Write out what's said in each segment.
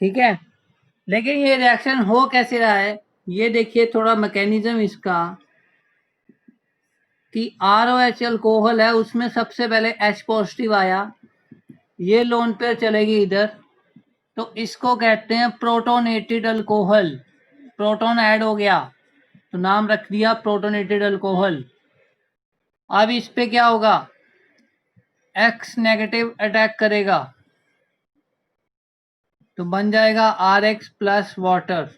ठीक है, लेकिन ये रिएक्शन हो कैसे रहा है, ये देखिए थोड़ा मैकेनिज्म इसका कि ROH अल्कोहल है, उसमें सबसे पहले H पॉजिटिव आया, ये लोन पेयर चलेगी इधर, तो इसको कहते हैं प्रोटोनेटेड अल्कोहल। प्रोटॉन ऐड हो गया तो नाम रख दिया प्रोटोनेटेड अल्कोहल। अब इस पे क्या होगा, X नेगेटिव अटैक करेगा तो बन जाएगा RH प्लस वाटर।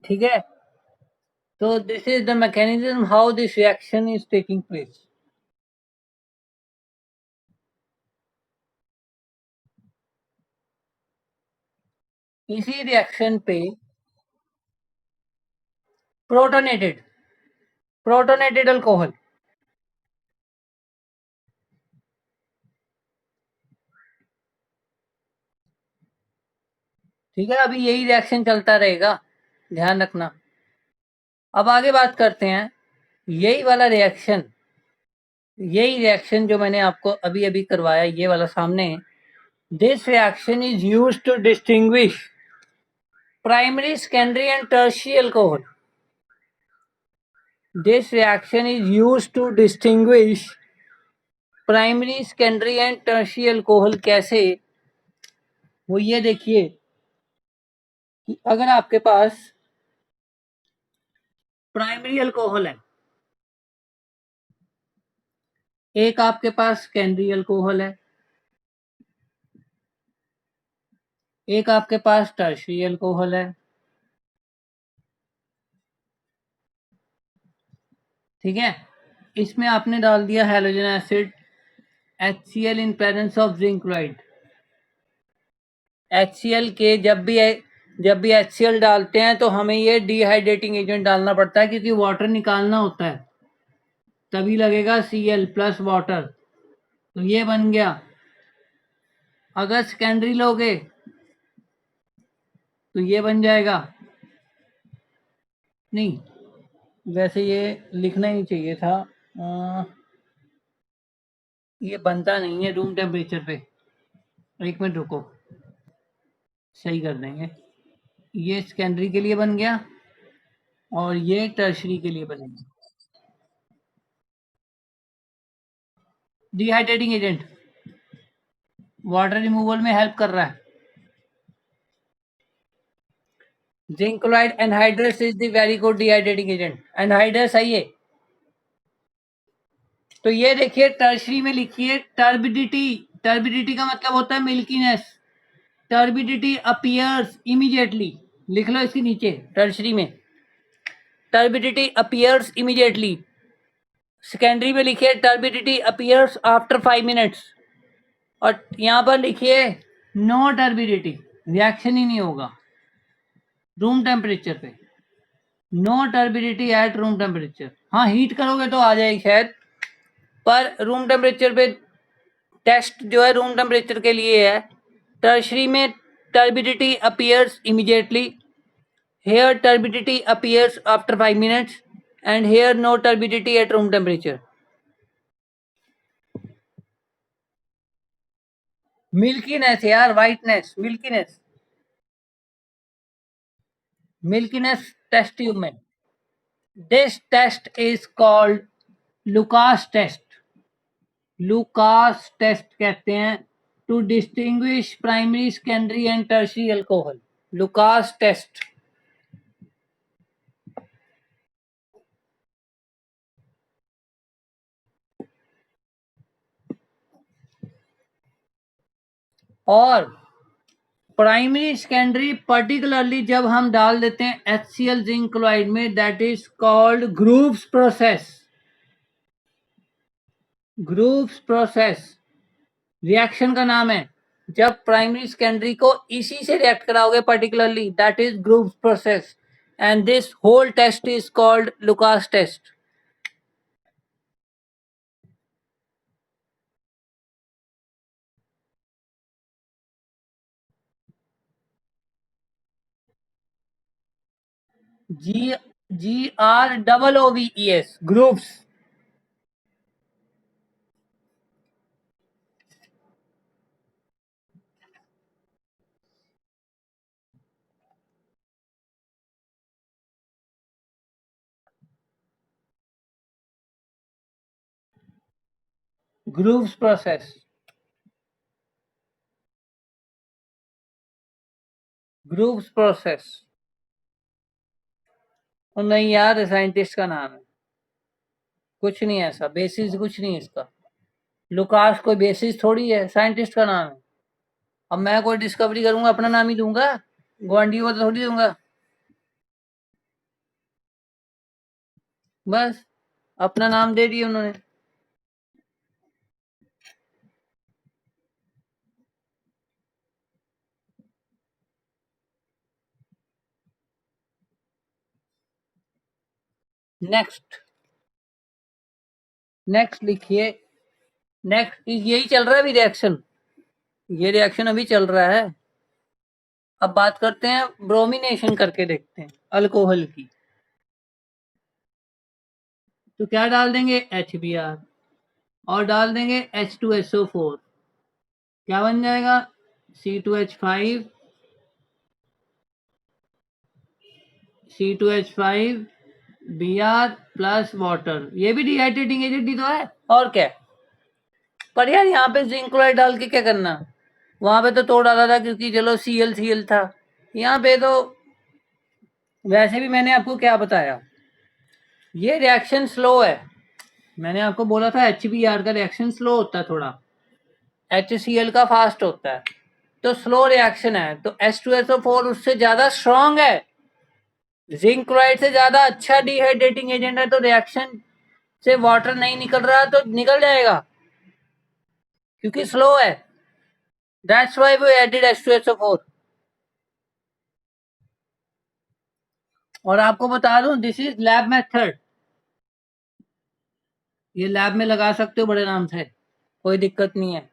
ठीक है, तो this is the mechanism how this reaction is taking place. इसी रिएक्शन पे प्रोटोनेटेड प्रोटोनेटेड अल्कोहल, ठीक है, अभी यही रिएक्शन चलता रहेगा, ध्यान रखना। अब आगे बात करते हैं, यही वाला रिएक्शन, यही रिएक्शन जो मैंने आपको अभी अभी करवाया, ये वाला सामने, this reaction is used to distinguish primary, secondary and tertiary alcohol. This reaction is used to distinguish primary, secondary and tertiary alcohol. कैसे, वो ये देखिए कि अगर आपके पास प्राइमरी अल्कोहल है, एक आपके पास सेकेंडरी अल्कोहल है, एक आपके पास टर्शियरी अल्कोहल है, ठीक है, इसमें आपने डाल दिया halogen acid HCl in presence of zinc chloride. HCl के जब भी HCl डालते हैं तो हमें ये डिहाइड्रेटिंग एजेंट डालना पड़ता है, क्योंकि वाटर निकालना होता है, तभी लगेगा Cl प्लस वाटर, तो ये बन गया। अगर सेकेंडरी लोगे तो ये बन जाएगा, नहीं वैसे ये लिखना ही नहीं चाहिए था, ये बनता नहीं है रूम टेम्परेचर पे, एक मिनट रुको, सही कर देंगे। ये सेकेंडरी के लिए बन गया और ये टर्शरी के लिए बनेगा। डिहाइड्रेटिंग एजेंट वाटर रिमूवल में हेल्प कर रहा है। Zinc chloride anhydrous is the very good dehydrating agent. Anhydrous है ये। तो ये देखिए टर्शरी में लिखिए टर्बिडिटी। टर्बिडिटी का मतलब होता है मिल्कीनेस। टर्बिडिटी अपीयर्स इमीडिएटली, लिख लो इसके नीचे टर्शरी में, टर्बिडिटी अपीयर्स इमीडिएटली। सेकेंडरी में लिखिए टर्बिडिटी अपीयर्स आफ्टर 5 मिनट्स, और यहाँ पर लिखिए नो टर्बिडिटी, रिएक्शन ही नहीं होगा रूम टेम्परेचर पे, no turbidity at room temperature. हाँ हीट करोगे तो आ जाएगी शायद, पर रूम टेम्परेचर पे टेस्ट जो है रूम टेम्परेचर के लिए है। टर्शरी में turbidity appears immediately, here turbidity appears after 5 minutes, and here no turbidity at room temperature. Milkiness यार, whiteness, milkiness, milkiness test tube में। This test is called Lucas test. Lucas test कहते हैं to distinguish primary, secondary and tertiary alcohol. Lucas test. और primary, secondary, particularly जब हम डाल देते हैं HCl जिंक क्लोराइड में, that is called Groves process. Groves process reaction का नाम है। जब प्राइमरी सेकेंडरी को इसी से रिएक्ट कराओगे particularly, that is group process, and this whole test is called Lucas test. जी GROOVES, groups. Groups process. Groups process. और नहीं यार, साइंटिस्ट का नाम है, कुछ नहीं है ऐसा, बेसिस कुछ नहीं है इसका. लुकास कोई बेसिस थोड़ी है, साइंटिस्ट का नाम है. अब मैं कोई डिस्कवरी करूंगा अपना नाम ही दूंगा, ग्वांडी को तो थोड़ी दूंगा. बस अपना नाम दे दिया उन्होंने. नेक्स्ट. नेक्स्ट लिखिए. नेक्स्ट यही चल रहा है अभी रिएक्शन, ये रिएक्शन अभी चल रहा है. अब बात करते हैं, ब्रोमिनेशन करके देखते हैं अल्कोहल की. तो क्या डाल देंगे, HBr, और डाल देंगे H2SO4. क्या बन जाएगा, C2H5, Br प्लस वाटर. ये भी डिहाइड्रेटिंग एजेंट ही तो है, और क्या. पर यार यहाँ पे जिंक क्लोराइड डाल के क्या करना, वहां पे तो तोड़ डाला था क्योंकि चलो Cl था. यहाँ पे तो वैसे भी मैंने आपको क्या बताया, ये रिएक्शन स्लो है. मैंने आपको बोला था HBr का रिएक्शन स्लो होता है थोड़ा, HCl का फास्ट होता है. तो स्लो रिएक्शन है, तो H2SO4 उससे ज्यादा स्ट्रॉन्ग है, जिंक क्लोराइड से ज्यादा अच्छा डिहाइड्रेटिंग एजेंट है. तो रिएक्शन से वाटर नहीं निकल रहा तो निकल जाएगा क्योंकि स्लो है. That's why we added H2SO4. और आपको बता दूं, दिस इज लैब मेथड. ये लैब में लगा सकते हो बड़े नाम से, कोई दिक्कत नहीं है.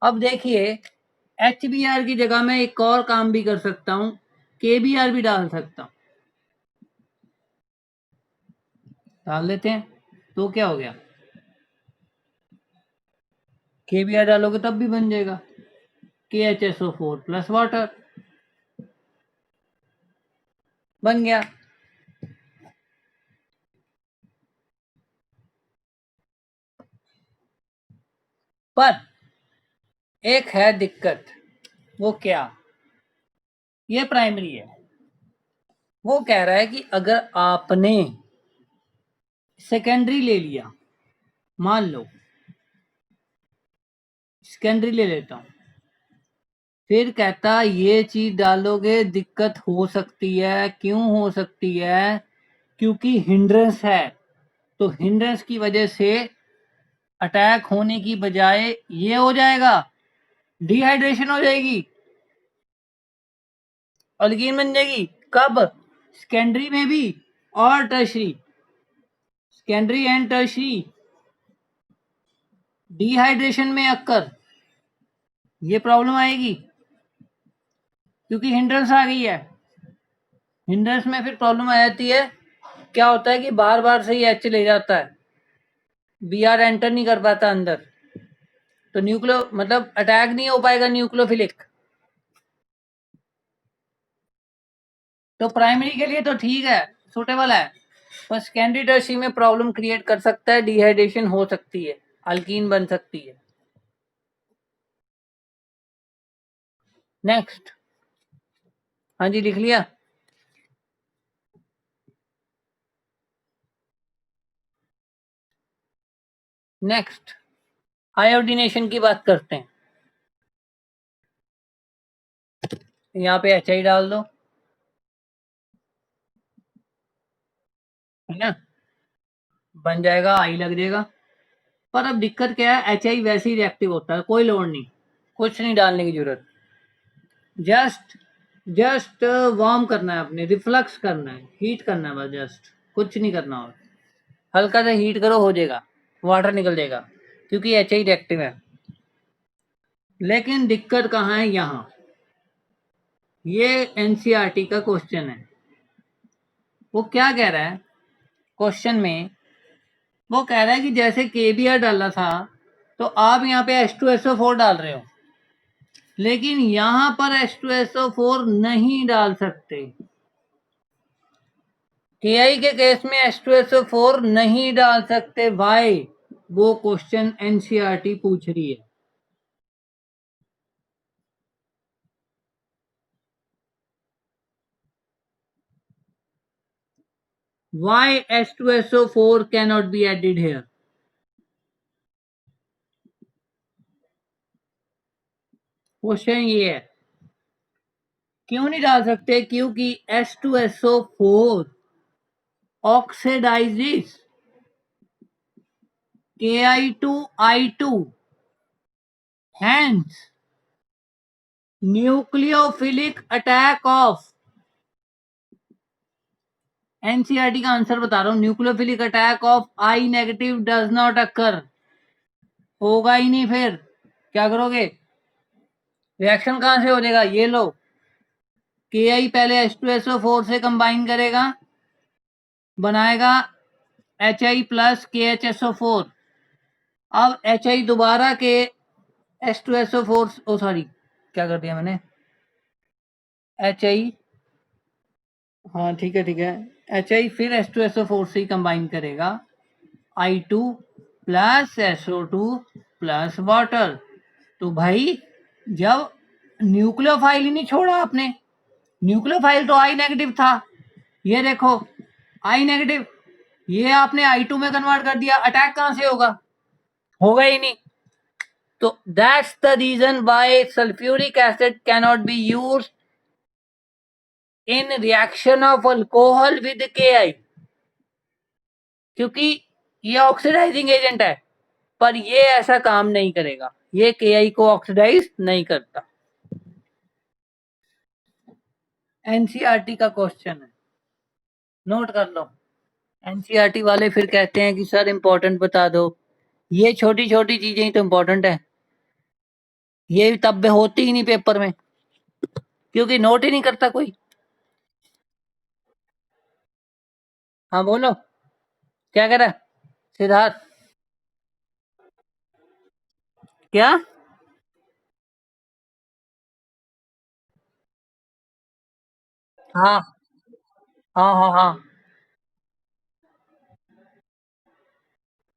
अब देखिए, HBr की जगह मैं एक और काम भी कर सकता हूँ, KBr भी डाल सकता हूँ. डाल लेते हैं, तो क्या हो गया, KBr डालोगे तब भी बन जाएगा KHSO4 प्लस वाटर. बन गया. पर एक है दिक्कत, वो क्या, ये प्राइमरी है. वो कह रहा है कि अगर आपने सेकेंडरी ले लिया, मान लो सेकेंडरी ले लेता हूं, फिर कहता ये चीज डालोगे दिक्कत हो सकती है. क्यों हो सकती है, क्योंकि हिंड्रेंस है. तो हिंड्रेंस की वजह से अटैक होने की बजाय ये हो जाएगा, डिहाइड्रेशन हो जाएगी, अल्कीन बन जाएगी. कब, सेकेंडरी में भी और tertiary, secondary and tertiary dehydration में अक्कर ये प्रॉब्लम आएगी क्योंकि हिंड्रेंस आ गई है. हिंड्रेंस में फिर प्रॉब्लम आ जाती है, क्या होता है कि बार बार से ही एच ले जाता है, Br एंटर नहीं कर पाता अंदर, तो न्यूक्लियो मतलब अटैक नहीं हो पाएगा न्यूक्लियोफिलिक. तो प्राइमरी के लिए तो ठीक है, सुटेबल है. पर सेकेंडरी टर्शियरी में प्रॉब्लम क्रिएट कर सकता है, डिहाइड्रेशन हो सकती है, अल्कीन बन सकती है. नेक्स्ट. हाँ जी, लिख लिया. नेक्स्ट आयोडीनेशन की बात करते हैं. यहाँ पे HI डाल दो, है ना. बन जाएगा, आई लग जाएगा। पर अब दिक्कत क्या है, एच आई वैसे ही रिएक्टिव होता है, कोई लोड नहीं, कुछ नहीं डालने की जरूरत। जस्ट जस्ट वार्म करना है, अपने रिफ्लक्स करना है, हीट करना है बस, जस्ट कुछ नहीं करना। और हल्का सा हीट करो, हो जाएगा, वाटर निकल जाएगा, क्योंकि एच आई रिएक्टिव है। लेकिन दिक्कत कहाँ है, यहाँ ये एनसीईआरटी का क्वेश्चन है। वो क्या कह रहा है क्वेश्चन में, वो कह रहा है कि जैसे केबीआर डाला था, तो आप यहाँ पे H2SO4 डाल रहे हो, लेकिन यहां पर H2SO4 नहीं डाल सकते। KI के केस में H2SO4 नहीं डाल सकते, वाई? वो क्वेश्चन एनसीईआरटी पूछ रही है। Why H2SO4 cannot be added here? Question ये है, क्यों नहीं डाल सकते? क्योंकि H2SO4 oxidizes Ki to I2, hence nucleophilic attack of, NCERT का आंसर बता रहा हूं, nucleophilic attack of I negative does not occur. होगा ही नहीं, फिर क्या करोगे? रिएक्शन कहां से हो जाएगा? ये लो, के आई पहले H2SO4 से कंबाइन करेगा, बनाएगा HI+KHSO4। अब HI दोबारा के H2SO4, ओ सॉरी, क्या कर दिया मैंने, HI, हाँ ठीक है ठीक है, HI फिर H2SO4 से ही कंबाइन करेगा, I2 plus SO2 plus water. तो भाई जब न्यूक्लियोफाइल ही नहीं छोड़ा आपने, न्यूक्लियोफाइल तो आई नेगेटिव था, ये देखो आई नेगेटिव, ये आपने I2 में कन्वर्ट कर दिया, अटैक कहां से होगा? होगा ही नहीं। तो that's the reason why sulphuric acid cannot be used in reaction of alcohol with KI, क्योंकि ये ऑक्सीडाइजिंग एजेंट है, पर ये ऐसा काम नहीं करेगा, ये KI को ऑक्सीडाइज नहीं करता। एनसीईआरटी का क्वेश्चन है, नोट कर लो। एनसीईआरटी वाले फिर कहते हैं कि सर इंपॉर्टेंट बता दो, ये छोटी छोटी चीजें ही तो इंपॉर्टेंट है, ये तब होती ही नहीं पेपर में, क्योंकि नोट ही नहीं करता कोई। हाँ बोलो, क्या कह रहा है सिद्धार्थ? क्या? हाँ हाँ हाँ हाँ,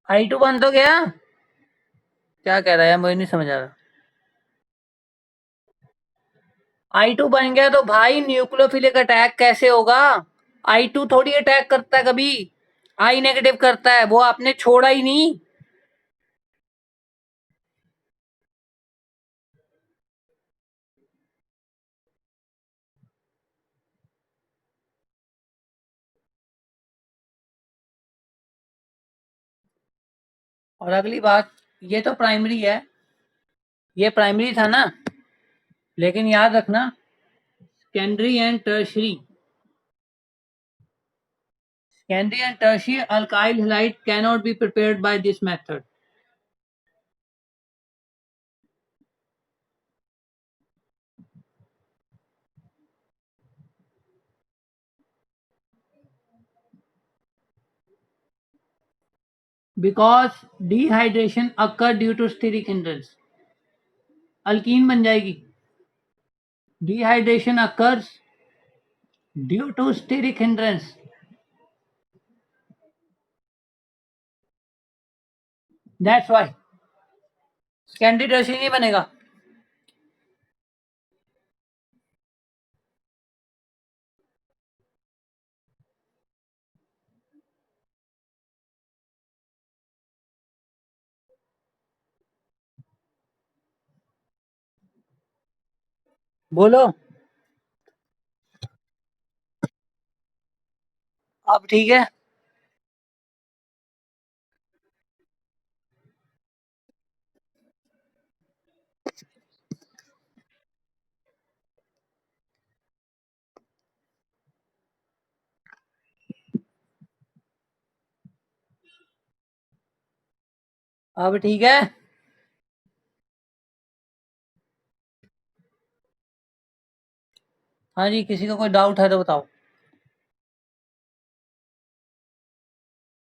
I2 बन तो गया, क्या कह रहा है, मुझे नहीं समझ आ रहा। I2 बन गया तो भाई न्यूक्लियोफिलिक अटैक कैसे होगा? I2 थोड़ी अटैक करता है कभी, आई नेगेटिव करता है, वो आपने छोड़ा ही नहीं। और अगली बात, ये तो प्राइमरी है, ये प्राइमरी था ना, लेकिन याद रखना secondary and tertiary, secondary and tertiary alkyl halide cannot be prepared by this method, because dehydration occur due to steric hindrance, alkyne बन जाएगी। Dehydration occurs due to steric hindrance, that's why secondary tertiary नहीं बनेगा। बोलो, अब ठीक है। अब ठीक है। हाँ जी, किसी का कोई डाउट है तो बताओ।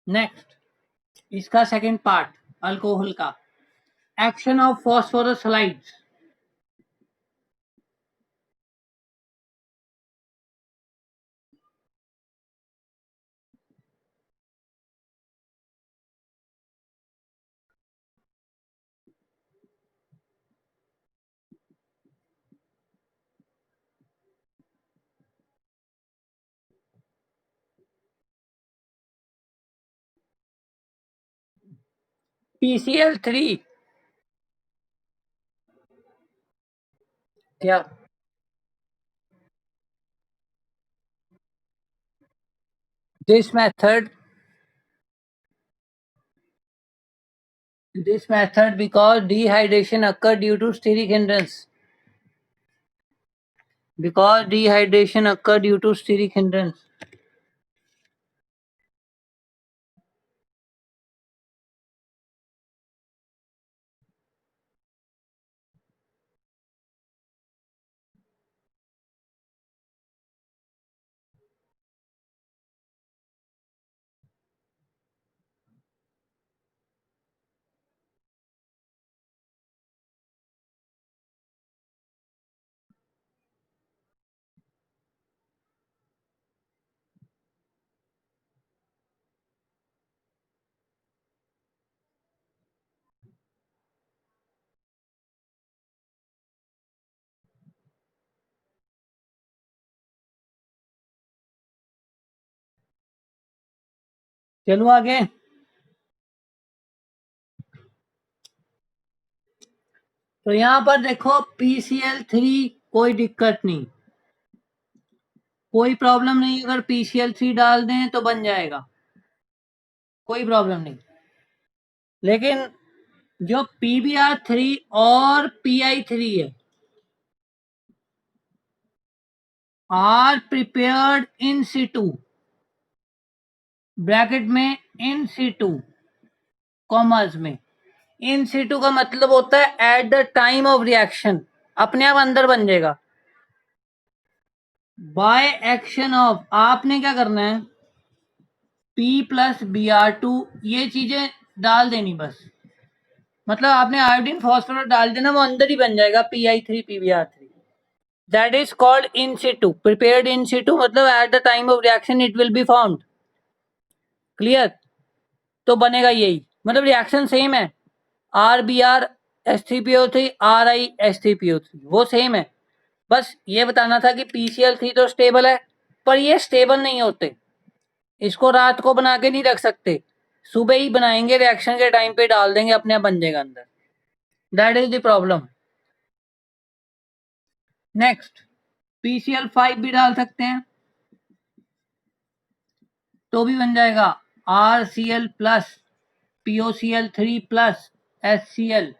नेक्स्ट, इसका सेकंड पार्ट, अल्कोहल का। Action of phosphorus halides. PCl3। क्या? This method, this method because dehydration occur due to steric hindrance. Because dehydration occur due to steric hindrance. चलो आगे। तो यहाँ पर देखो PCl3, कोई दिक्कत नहीं, कोई प्रॉब्लम नहीं। अगर PCl3 डाल दें तो बन जाएगा, कोई प्रॉब्लम नहीं। लेकिन जो PbR3 और Pi3 है, are prepared in situ, bracket में इन सिटू, कॉमर्स में। इन सिटू का मतलब होता है eight the time of reaction, अपने आप अंदर बन जाएगा। बाय एक्शन ऑफ, आपने क्या करना है, P+Br2 ये चीजें डाल देनी बस। मतलब आपने आयोडीन फॉस्फोरस डाल देना, वो अंदर ही बन जाएगा Pi3 PbR3। That is called in situ, prepared in situ, मतलब at the time of reaction it will be found. Clear? तो बनेगा यही, मतलब रिएक्शन सेम है। RBr H3PO3, RiH3PO3 वो सेम है। बस ये बताना था कि PCl3 तो स्टेबल है, पर ये स्टेबल नहीं होते। इसको रात को बना के नहीं रख सकते, सुबह ही बनाएंगे, रिएक्शन के टाइम पे डाल देंगे, अपने आप बन जाएगा अंदर। That is the problem. Next, PCl5 भी डाल सकते हैं तो भी बन जाएगा। RCl+, POCl3+, HCl,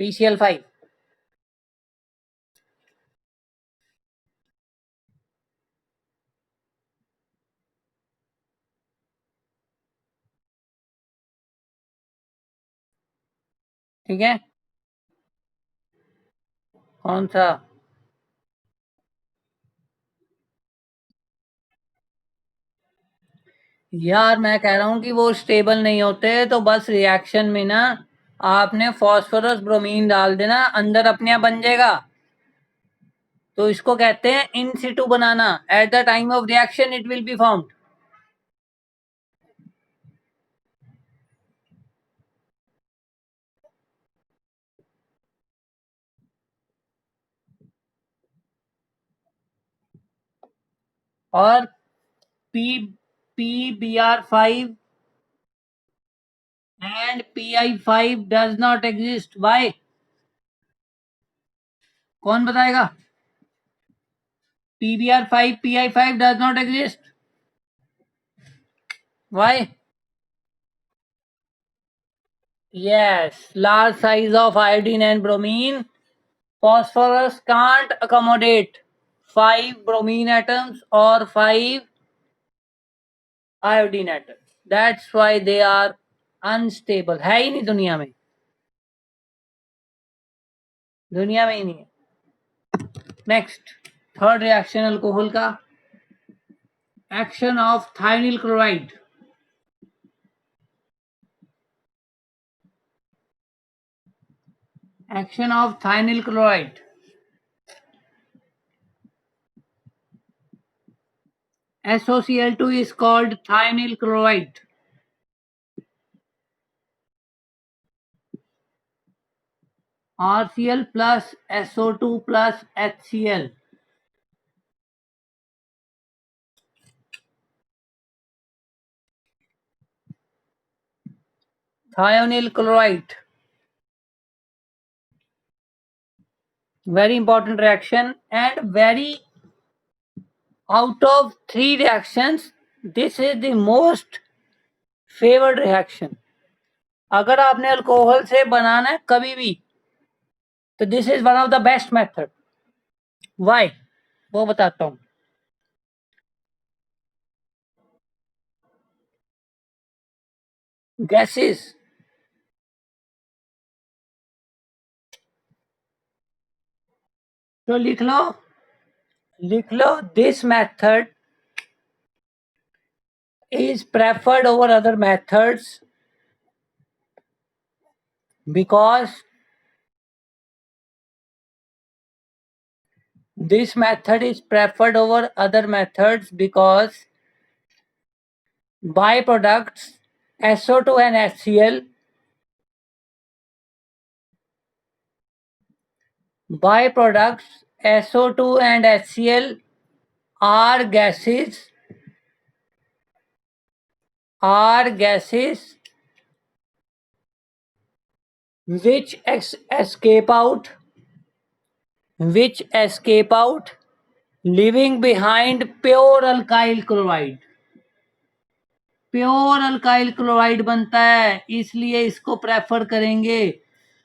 PCl5। ठीक है, कौन सा? यार मैं कह रहा हूँ कि वो स्टेबल नहीं होते, तो बस रिएक्शन में ना आपने फॉस्फोरस ब्रोमीन डाल देना, अंदर अपने आप बन जाएगा। तो इसको कहते हैं इन सिटू बनाना, at the time of reaction it will be found. और P PBr5 and Pi5 does not exist. Why? कौन बताएगा? PBr5 Pi5 does not exist. Why? Yes, large size of iodine and bromine. Phosphorus can't accommodate 5 bromine atoms or 5 iodine atoms. That's why they are unstable. है ही नहीं दुनिया में, दुनिया में ही नहीं है। नेक्स्ट, थर्ड रिएक्शन अल्कोहल का, action of thionyl chloride. Action of thionyl chloride, SOCl2 is called thionyl chloride. RCl plus SO2 plus HCl. Thionyl chloride. Very important reaction, and very, out of three reactions, this is the most favored reaction. अगर आपने alcohol से बनाना है कभी भी, तो this is one of the best method. Why, वो बताता हूं। गैसेस, तो लिख लो, लिख लो, this method is preferred over other methods because this method is preferred over other methods because byproducts SO2 and HCl, byproducts SO2 and HCl are gases which escape out, leaving behind pure alkyl chloride. Pure alkyl chloride बनता है, इसलिए इसको prefer करेंगे,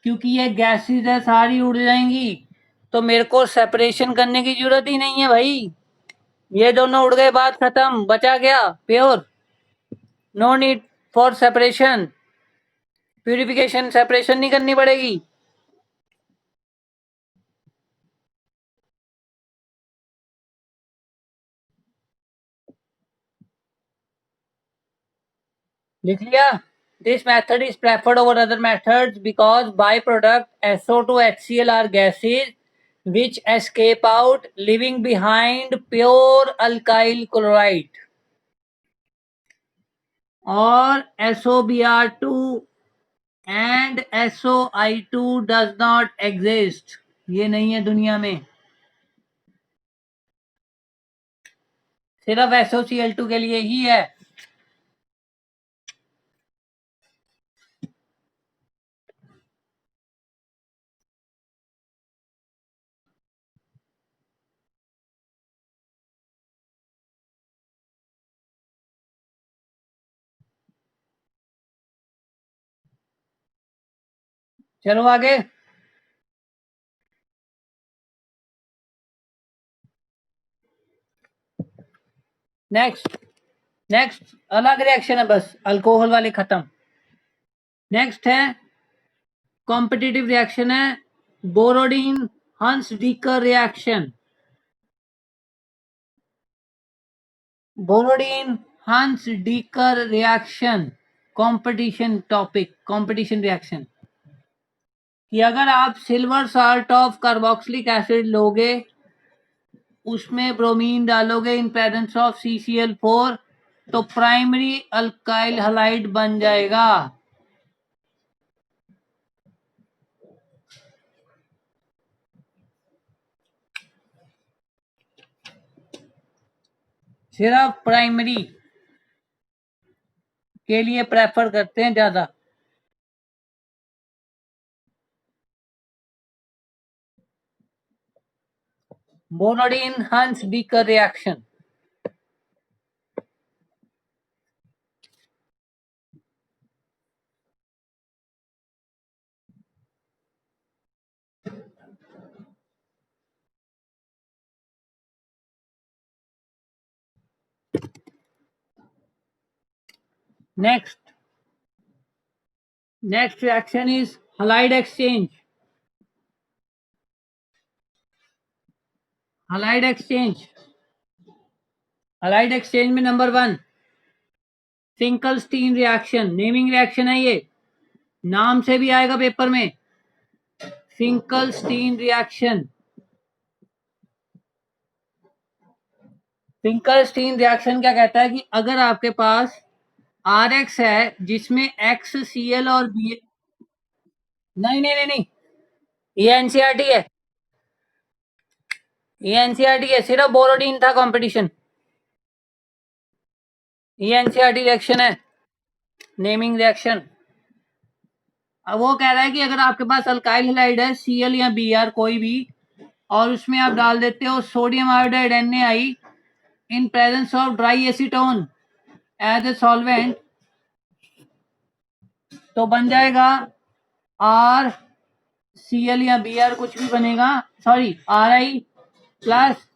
क्योंकि ये gases है, सारी उड़ जाएंगी, तो मेरे को सेपरेशन करने की जरूरत ही नहीं है भाई। ये दोनों उड़ गए, बात खत्म, बचा गया pure, no need for separation, purification, separation नहीं करनी पड़ेगी। लिख लिया? This method is preferred over other methods because by product SO2 HCl are gases which escape out, leaving behind pure alkyl chloride. और SOBr2 and SOI2 does not exist, ये नहीं है दुनिया में, सिर्फ SOCl2 के लिए ही है। चलो आगे। नेक्स्ट अलग रिएक्शन है, बस अल्कोहल वाले खत्म। नेक्स्ट है कॉम्पिटिटिव रिएक्शन, है Borodin Hunsdiecker reaction. Borodin Hunsdiecker reaction, competition topic, competition reaction, कि अगर आप silver salt of carboxylic acid लोगे, उसमें ब्रोमीन डालोगे इन प्रेजेंस ऑफ CCl4, तो प्राइमरी अल्काइल हलाइड बन जाएगा। सिर्फ प्राइमरी के लिए प्रेफर करते हैं ज्यादा। Borodin Hunsdiecker reaction, Next reaction is halide exchange. halide exchange में number 1 Finkelstein reaction, naming reaction है ये, नाम से भी आएगा पेपर में, फिंकलस्टीन रिएक्शन। फिंकलस्टीन रिएक्शन क्या कहता है कि अगर आपके पास RX है जिसमें XCl और बी, नहीं नहीं नहीं नहीं, ये एनसीईआरटी है, ये एनसीईआरटी है, सिर्फ बोरोडीन था कंपटीशन, ये एनसीईआरटी रिएक्शन है, नेमिंग रिएक्शन। अब वो कह रहा है कि अगर आपके पास अल्काइल हैलाइड है Cl या Br कोई भी, और उसमें आप डाल देते हो sodium iodide NaI in presence of dry acetone as a solvent, तो बन जाएगा RCl या Br कुछ भी बनेगा, sorry Ri plus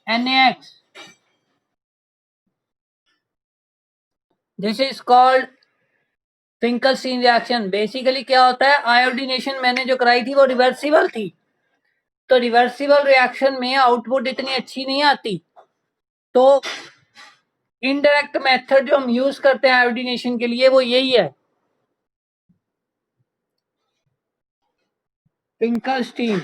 NaX। This is called Finkelstein reaction. Basically क्या होता है, आयोडीनेशन मैंने जो कराई थी वो रिवर्सिबल थी, तो रिवर्सिबल रिएक्शन में आउटपुट इतनी अच्छी नहीं आती, तो इनडायरेक्ट मेथड जो हम यूज करते हैं आयोडीनेशन के लिए वो यही है, Finkelstein.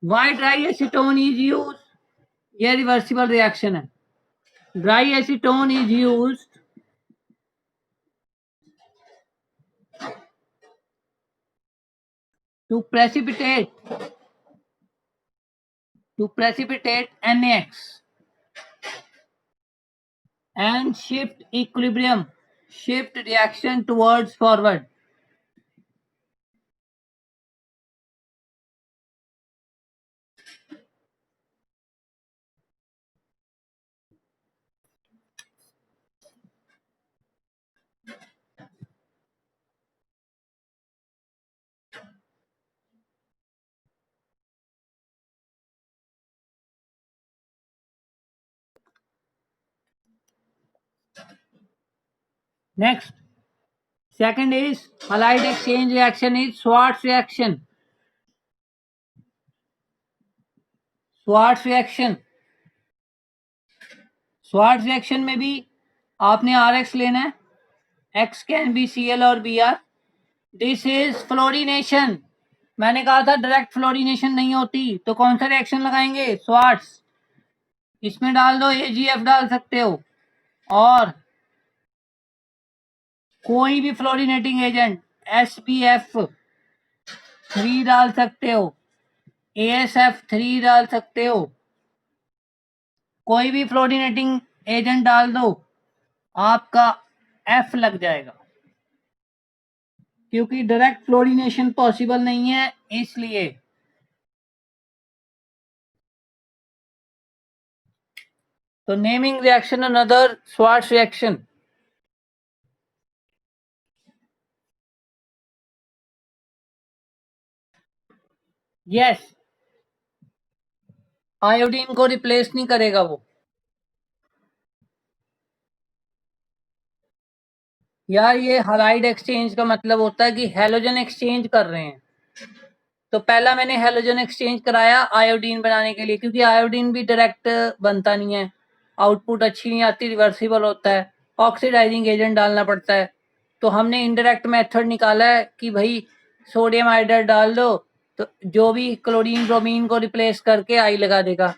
Why dry acetone is use, ये रिवर्सिबल रिएक्शन है, dry acetone is use to precipitate NaX and shift equilibrium, shift reaction towards forward. Next, second is halide exchange reaction is Schwarz reaction. Schwarz reaction, Schwarz reaction में भी आपने RX लेना है, X can be Cl और Br। This is fluorination, मैंने कहा था direct fluorination नहीं होती, तो कौन सा रिएक्शन लगाएंगे, स्वार्ट्स। इसमें डाल दो AgF डाल सकते हो, और कोई भी फ्लोरिनेटिंग एजेंट SbF3 डाल सकते हो, AsF3 डाल सकते हो, कोई भी फ्लोरिनेटिंग एजेंट डाल दो, आपका F लग जाएगा, क्योंकि डायरेक्ट फ्लोरिनेशन पॉसिबल नहीं है इसलिए। तो naming reaction another Swarts reaction. Yes, iodine को रिप्लेस नहीं करेगा वो, यार ये हालाइड एक्सचेंज का मतलब होता है कि हेलोजन एक्सचेंज कर रहे हैं, तो पहला मैंने हेलोजन एक्सचेंज कराया आयोडीन बनाने के लिए, क्योंकि आयोडीन भी डायरेक्ट बनता नहीं है, आउटपुट अच्छी नहीं आती, रिवर्सिबल होता है, ऑक्सीडाइजिंग एजेंट डालना पड़ता है, तो हमने इनडायरेक्ट मेथड निकाला है कि भाई सोडियम आयोडाइड डाल दो, तो जो भी क्लोरीन ब्रोमीन को रिप्लेस करके आई लगा देगा,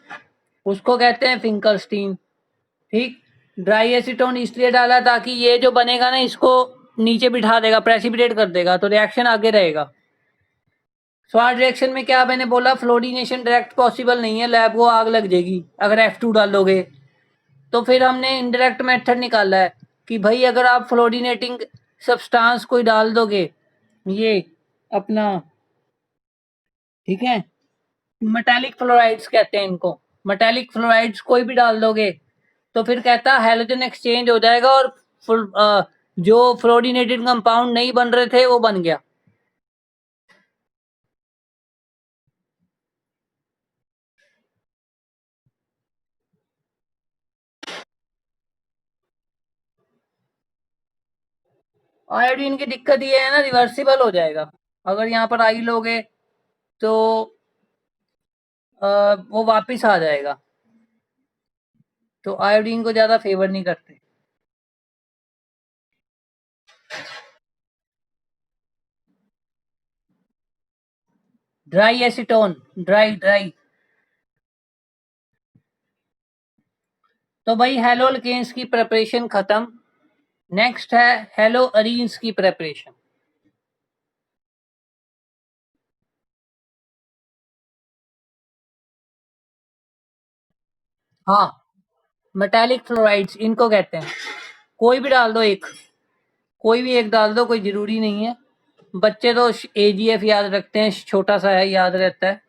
उसको कहते हैं फिंकलस्टीन। ठीक, ड्राई एसीटोन इसलिए डाला ताकि ये जो बनेगा ना इसको नीचे बिठा देगा, प्रेसिपिटेट कर देगा, तो रिएक्शन आगे रहेगा। स्वाड रिएक्शन में क्या मैंने बोला, फ्लोरिनेशन डायरेक्ट पॉसिबल नहीं है, लैब को आग लग जाएगी अगर F2 डालोगे, तो फिर हमने इनडायरेक्ट मेथड निकाला है कि भाई अगर आप फ्लोरिनेटिंग सब्सटेंस कोई डाल दोगे, ये अपना, ठीक है, मेटालिक फ्लोराइड्स कहते हैं इनको, मेटालिक फ्लोराइड्स कोई भी डाल दोगे, तो फिर कहता हेलोजन एक्सचेंज हो जाएगा और जो फ्लोरिनेटेड कंपाउंड नहीं बन रहे थे वो बन गया। आयोडीन की दिक्कत ये है ना, रिवर्सिबल हो जाएगा। अगर यहाँ पर आई लोगे तो वो वापिस आ जाएगा, तो आयोडीन को ज़्यादा फेवर नहीं करते। Dry acetone, dry dry. तो भाई हेलोल्केन्स की प्रिपरेशन खत्म। नेक्स्ट है हेलो अरीन्स की प्रिपरेशन। हाँ, मेटालिक फ्लोराइड्स इनको कहते हैं। कोई भी डाल दो एक, कोई भी एक डाल दो, कोई जरूरी नहीं है। बच्चे तो एजीएफ याद रखते हैं, छोटा सा है, याद रहता है।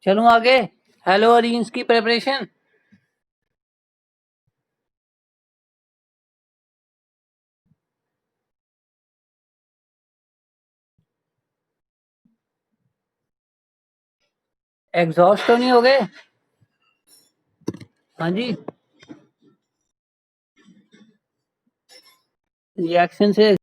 चलूं आगे, हेलो अरीन्स की प्रिपरेशन। एग्जॉस्ट तो नहीं हो गए? हाँ जी, रिएक्शन से